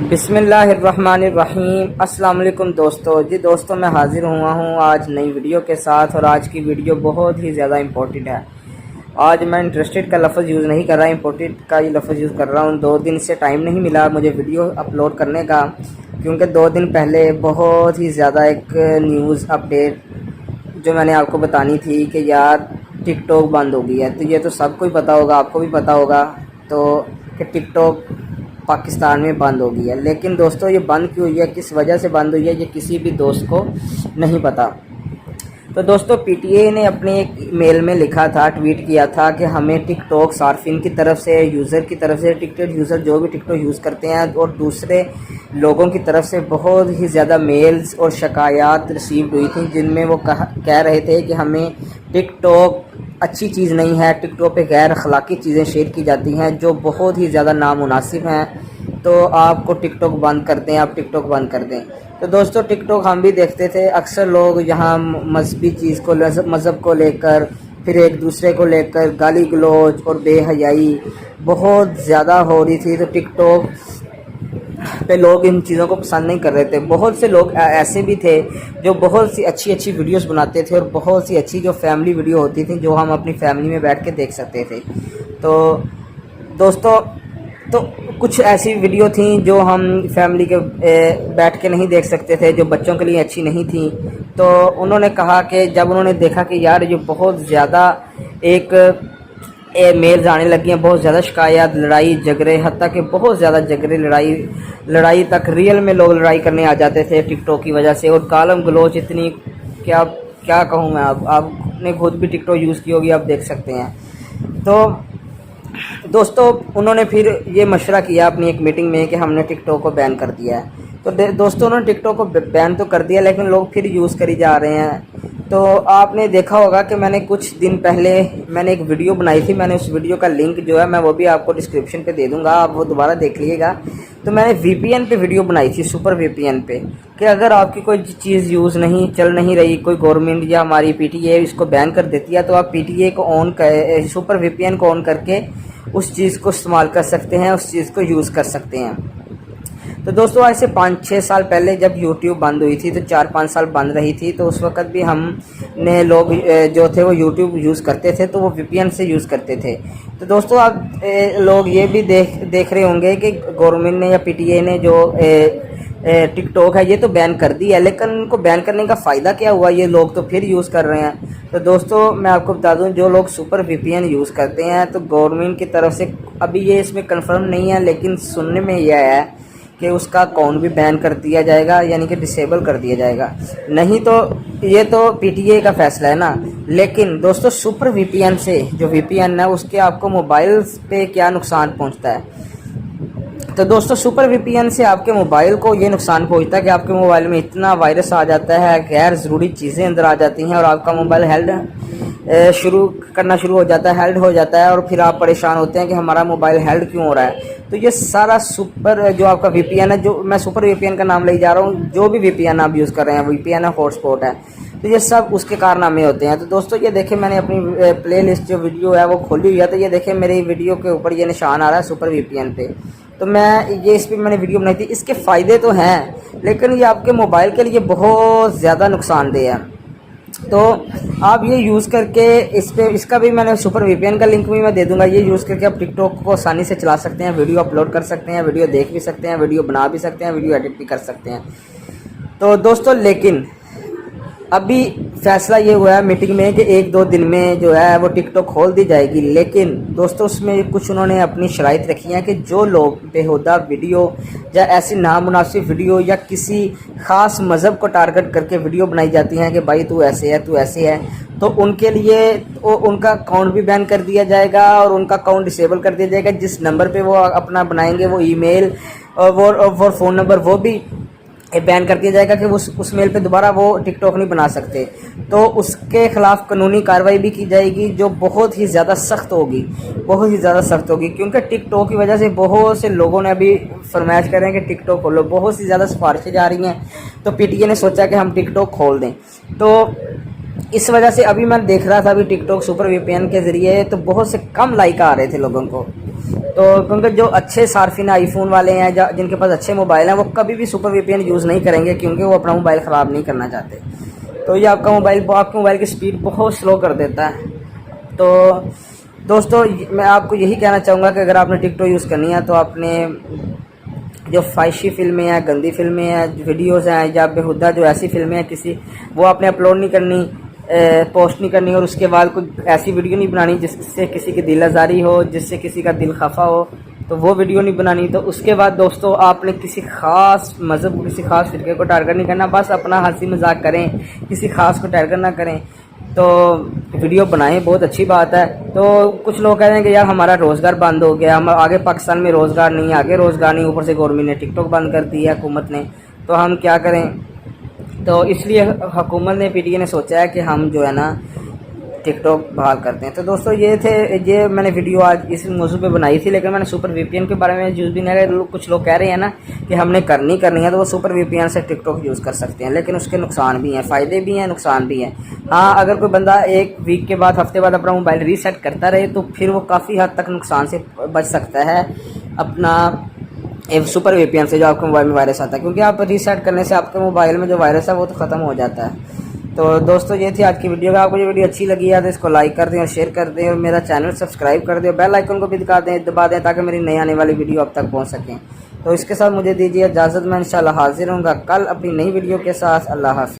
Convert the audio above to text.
बिस्मिल्लाहिर्रहमानिर्रहीम। अस्सलाम वालेकुम दोस्तों मैं हाज़िर हुआ हूँ आज नई वीडियो के साथ। और आज की वीडियो बहुत ही ज़्यादा इम्पोर्टेंट है। आज मैं इंटरेस्टेड का लफ्ज़ यूज़ नहीं कर रहा, इम्पोर्टेंट का ही लफ्ज़ यूज़ कर रहा हूँ। 2 दिन से टाइम नहीं मिला मुझे वीडियो अपलोड करने का, क्योंकि 2 दिन पहले बहुत ही ज़्यादा एक न्यूज़ अपडेट जो मैंने आपको बतानी थी कि यार टिकटॉक बंद हो गई है। तो ये तो सबको ही पता होगा, आपको भी पता होगा तो कि टिकटॉक पाकिस्तान में बंद हो गई है। लेकिन दोस्तों ये बंद क्यों हुई है, किस वजह से बंद हुई है, ये किसी भी दोस्त को नहीं पता। तो दोस्तों PTI ने अपने एक मेल में लिखा था, ट्वीट किया था कि हमें टिकटॉक सार्फिन की तरफ से, यूज़र की तरफ से, टिकटॉक यूज़र जो भी टिकटॉक यूज़ करते हैं और दूसरे लोगों की तरफ से बहुत ही ज़्यादा मेल्स और शिकायत रिसीव्ड हुई थी, जिनमें वो कह रहे थे कि हमें टिकटॉक अच्छी चीज़ नहीं है, टिकटॉक पे गैर अखलाकी चीज़ें शेयर की जाती हैं जो बहुत ही ज़्यादा नामुनासिब हैं। तो आपको टिकटॉक बंद कर दें, आप टिकटॉक बंद कर दें। तो दोस्तों टिकटॉक हम भी देखते थे, अक्सर लोग यहाँ मजहबी चीज़ को, मज़हब को लेकर, फिर एक दूसरे को लेकर गाली गलौज और बेहयाई बहुत ज़्यादा हो रही थी। तो टिकटॉक पे लोग इन चीज़ों को पसंद नहीं कर रहे थे। बहुत से लोग ऐसे भी थे जो बहुत सी अच्छी अच्छी वीडियोस बनाते थे और बहुत सी अच्छी जो फैमिली वीडियो होती थी जो हम अपनी फैमिली में बैठ के देख सकते थे। तो दोस्तों तो कुछ ऐसी वीडियो थी जो हम फैमिली के बैठ के नहीं देख सकते थे, जो बच्चों के लिए अच्छी नहीं थी। तो उन्होंने कहा कि जब उन्होंने देखा कि यार ये बहुत ज़्यादा एक मेल्स आने लगी हैं, बहुत ज़्यादा शिकायत, लड़ाई झगड़े, हत्ता कि बहुत ज़्यादा झगड़े, लड़ाई तक रियल में लोग लड़ाई करने आ जाते थे टिकटॉक की वजह से। और गालम गलोच इतनी, क्या कहूँ मैं, आपने खुद भी टिकटॉक यूज़ की होगी, आप देख सकते हैं। तो दोस्तों उन्होंने फिर ये मशवरा किया अपनी एक मीटिंग में कि हमने टिकटॉक को बैन कर दिया है। तो दोस्तों उन्होंने टिकटॉक को बैन तो कर दिया, लेकिन लोग फिर यूज़ करी जा रहे हैं। तो आपने देखा होगा कि मैंने कुछ दिन पहले मैंने एक वीडियो बनाई थी, मैंने उस वीडियो का लिंक जो है मैं वो भी आपको डिस्क्रिप्शन पे दे दूंगा, आप वो दोबारा देख लीजिएगा। तो मैंने VPN पे वीडियो बनाई थी, सुपर VPN पे, कि अगर आपकी कोई चीज़ यूज़ नहीं चल नहीं रही, कोई गवर्नमेंट या हमारी PTI इसको बैन कर देती है, तो आप PTI को ऑन कर, सुपर VPN को ऑन करके उस चीज़ को इस्तेमाल कर सकते हैं, उस चीज़ को यूज़ कर सकते हैं। तो दोस्तों आज से 5-6 साल पहले जब YouTube बंद हुई थी, तो 4-5 साल बंद रही थी, तो उस वक़्त भी हमने लोग जो थे वो YouTube यूज़ करते थे, तो वो VPN से यूज़ करते थे। तो दोस्तों आप लोग ये भी देख रहे होंगे कि गवर्नमेंट ने या PTI ने जो टिकटॉक है ये तो बैन कर दी है, लेकिन उनको बैन करने का फ़ायदा क्या हुआ, ये लोग तो फिर यूज़ कर रहे हैं। तो दोस्तों मैं आपको बता दूं, जो लोग सुपर VPN यूज़ करते हैं, तो गवर्नमेंट की तरफ से अभी ये इसमें कंफर्म नहीं है, लेकिन सुनने में यह है कि उसका अकाउंट भी बैन कर दिया जाएगा, यानी कि डिसेबल कर दिया जाएगा। नहीं तो ये तो PTI का फैसला है ना। लेकिन दोस्तों सुपर VPN से, जो VPN है उसके आपको मोबाइल पे क्या नुकसान पहुंचता है। तो दोस्तों सुपर VPN से आपके मोबाइल को ये नुकसान पहुंचता है कि आपके मोबाइल में इतना वायरस आ जाता है, गैर ज़रूरी चीज़ें अंदर आ जाती हैं और आपका मोबाइल हेल्ड शुरू हो जाता है, हेल्ड हो जाता है, और फिर आप परेशान होते हैं कि हमारा मोबाइल हेल्ड क्यों हो रहा है। तो ये सारा सुपर जो आपका VPN है, जो मैं सुपर VPN का नाम ले जा रहा हूँ, जो भी VPN आप यूज़ कर रहे हैं, VPN है, हॉटस्पॉट है, तो ये सब उसके कारनामे होते हैं। तो दोस्तों ये देखें, मैंने अपनी प्लेलिस्ट जो वीडियो है वो खोली हुई है, तो ये देखें मेरी वीडियो के ऊपर ये निशान आ रहा है सुपर VPN पे। तो मैं इस पर मैंने वीडियो बनाई थी। इसके फ़ायदे तो हैं, लेकिन ये आपके मोबाइल के लिए बहुत ज़्यादा नुकसानदेह है। तो आप ये यूज़ करके इसका भी मैंने सुपर VPN का लिंक भी मैं दे दूंगा। ये यूज़ करके आप टिकटॉक को आसानी से चला सकते हैं, वीडियो अपलोड कर सकते हैं, वीडियो देख भी सकते हैं, वीडियो बना भी सकते हैं, वीडियो एडिट भी कर सकते हैं। तो दोस्तों लेकिन अभी फैसला ये हुआ है मीटिंग में कि 1-2 दिन में जो है वो टिकटॉक खोल दी जाएगी। लेकिन दोस्तों उसमें कुछ उन्होंने अपनी शराइत रखी हैं कि जो लोग बेहुदा वीडियो या ऐसी नामुनासिब वीडियो या किसी ख़ास मज़हब को टारगेट करके वीडियो बनाई जाती हैं कि भाई तू ऐसे है, तू ऐसे है, तो उनके लिए उनका अकाउंट भी बैन कर दिया जाएगा और उनका अकाउंट डिसेबल कर दिया जाएगा। जिस नंबर पे वो अपना बनाएंगे, वो ईमेल और वो फ़ोन नंबर वो भी बैन कर दिया जाएगा कि उस मेल पे दोबारा वो टिकटॉक नहीं बना सकते। तो उसके ख़िलाफ़ कानूनी कार्रवाई भी की जाएगी, जो बहुत ही ज़्यादा सख्त होगी, बहुत ही ज़्यादा सख्त होगी। क्योंकि टिकटॉक की वजह से बहुत से लोगों ने अभी फरमाइश कर रहे हैं कि टिकटॉक खोलो, बहुत सी ज़्यादा सिफारिशें जा रही हैं। तो PTI ने सोचा कि हम टिकटॉक खोल दें। तो इस वजह से अभी मैं देख रहा था, अभी टिकटॉक सुपर VPN के ज़रिए तो बहुत से कम लाइक आ रहे थे लोगों को। تو کیونکہ جو اچھے صارفین آئی فون والے ہیں جن کے پاس اچھے موبائل ہیں وہ کبھی بھی سپر وی پی این یوز نہیں کریں گے، کیونکہ وہ اپنا موبائل خراب نہیں کرنا چاہتے. تو یہ آپ کے موبائل کی سپیڈ بہت سلو کر دیتا ہے. تو دوستو میں آپ کو یہی کہنا چاہوں گا کہ اگر آپ نے ٹک ٹاک یوز کرنی ہے تو آپ نے جو فحشی فلمیں ہیں، گندی فلمیں ہیں، ویڈیوز ہیں یا بیہودہ جو ایسی فلمیں ہیں وہ آپ نے اپلوڈ نہیں کرنی، پوسٹ نہیں کرنی، اور اس کے بعد کوئی ایسی ویڈیو نہیں بنانی جس سے کسی کی دل آزاری ہو، جس سے کسی کا دل خفا ہو، تو وہ ویڈیو نہیں بنانی. تو اس کے بعد دوستو آپ نے کسی خاص مذہب، کسی خاص فرقے کو ٹارگٹ نہیں کرنا، بس اپنا ہنسی مذاق کریں، کسی خاص کو ٹارگٹ نہ کریں. تو ویڈیو بنائیں، بہت اچھی بات ہے. تو کچھ لوگ کہہ رہے ہیں کہ یار ہمارا روزگار بند ہو گیا، ہم آگے پاکستان میں روزگار نہیں، آگے روزگار نہیں، اوپر سے گورنمنٹ نے ٹک ٹاک بند کر دی ہے حکومت نے، تو ہم کیا کریں. تو اس لیے حکومت نے پی ٹی آئی نے سوچا ہے کہ ہم جو ہے نا ٹک ٹاک بحال کرتے ہیں. تو دوستو یہ میں نے ویڈیو آج اس موضوع پہ بنائی تھی، لیکن میں نے سپر وی پی این کے بارے میں یوز بھی نہیں کیا. کچھ لوگ کہہ رہے ہیں نا کہ ہم نے کرنی ہے تو وہ سپر وی پی این سے ٹک ٹاک یوز کر سکتے ہیں، لیکن اس کے نقصان بھی ہیں، فائدے بھی ہیں، نقصان بھی ہیں. ہاں اگر کوئی بندہ ایک ویک کے بعد، ہفتے بعد اپنا موبائل ریسیٹ کرتا رہے تو پھر وہ کافی حد تک نقصان سے بچ سکتا ہے اپنا سپر وی پی این سے جو آپ کے موبائل میں وائرس آتا ہے، کیونکہ آپ ریسیٹ کرنے سے آپ کے موبائل میں جو وائرس ہے وہ تو ختم ہو جاتا ہے. تو دوستو یہ تھی آج کی ویڈیو. اگر آپ کو یہ ویڈیو اچھی لگی ہے تو اس کو لائک کر دیں اور شیئر کر دیں، اور میرا چینل سبسکرائب کر دیں، اور بیل آئیکن کو بھی دبا دیں تاکہ میری نئی آنے والی ویڈیو اب تک پہنچ سکیں. تو اس کے ساتھ مجھے دیجیے اجازت، میں انشاءاللہ حاضر ہوں گا کل اپنی نئی ویڈیو کے ساتھ. اللہ حافظ.